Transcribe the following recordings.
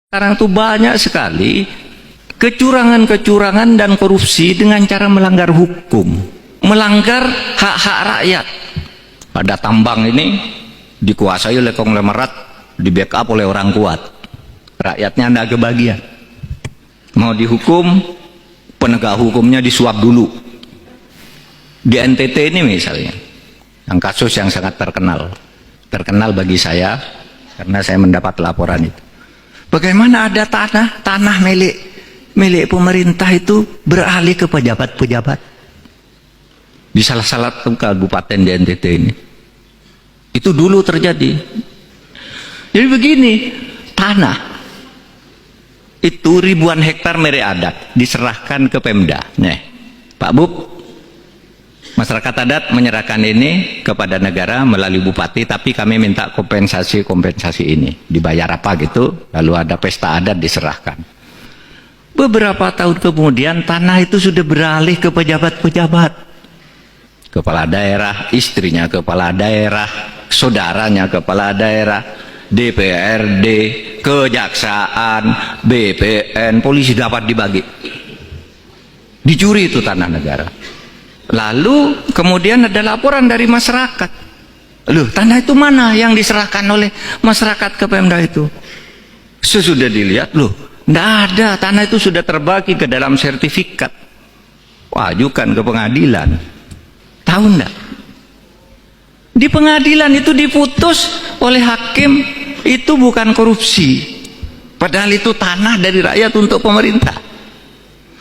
Sekarang tuh banyak sekali kecurangan-kecurangan dan korupsi dengan cara melanggar hukum, melanggar hak-hak rakyat. Ada tambang ini dikuasai oleh konglomerat, di backup oleh orang kuat, rakyatnya tidak kebagian. Mau dihukum, penegak hukumnya disuap dulu. Di NTT ini misalnya, yang kasus yang sangat terkenal bagi saya karena saya mendapat laporan itu. Bagaimana ada tanah milik pemerintah itu beralih ke pejabat-pejabat di salah kabupaten di NTT ini. Itu dulu terjadi. Jadi begini, tanah itu ribuan hektar milik adat diserahkan ke Pemda. Nih, Pak Bub, masyarakat adat menyerahkan ini kepada negara melalui bupati, tapi kami minta kompensasi ini, dibayar apa gitu, lalu ada pesta adat diserahkan. Beberapa tahun kemudian tanah itu sudah beralih ke pejabat-pejabat, kepala daerah, istrinya kepala daerah, saudaranya kepala daerah, DPRD, kejaksaan, BPN, polisi dapat dibagi. Dicuri itu tanah negara. Lalu kemudian ada laporan dari masyarakat. Loh, tanah itu mana yang diserahkan oleh masyarakat ke Pemda itu? Sesudah dilihat, loh, tidak ada, tanah itu sudah terbagi ke dalam sertifikat. Wajukan ke pengadilan. Tahu enggak? Di pengadilan itu diputus oleh hakim, itu bukan korupsi. Padahal itu tanah dari rakyat untuk pemerintah.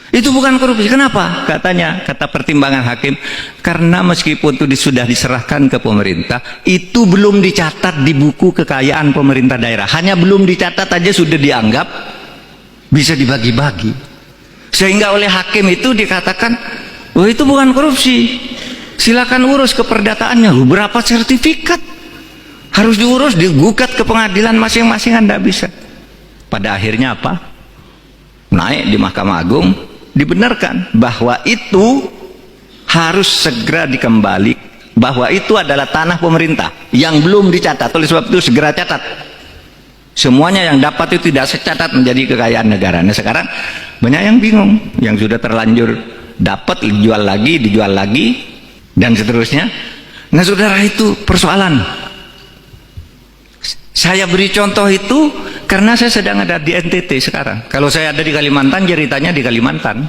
Itu bukan korupsi. Kenapa? Katanya, kata pertimbangan hakim, karena meskipun itu sudah diserahkan ke pemerintah, itu belum dicatat di buku kekayaan pemerintah daerah. Hanya belum dicatat aja sudah dianggap bisa dibagi-bagi. Sehingga oleh hakim itu dikatakan, oh itu bukan korupsi. Silakan urus keperdataannya. Lu berapa sertifikat? Harus diurus, digugat ke pengadilan masing-masing, Anda bisa. Pada akhirnya apa? Naik di Mahkamah Agung, dibenarkan bahwa itu harus segera dikembali, bahwa itu adalah tanah pemerintah yang belum dicatat. Oleh sebab itu segera catat. Semuanya yang dapat itu tidak secatat menjadi kekayaan negara. Nah sekarang banyak yang bingung, yang sudah terlanjur dapat dijual lagi dan seterusnya. Nah saudara, itu persoalan. Saya beri contoh itu karena saya sedang ada di NTT sekarang. Kalau saya ada di Kalimantan, ceritanya di Kalimantan.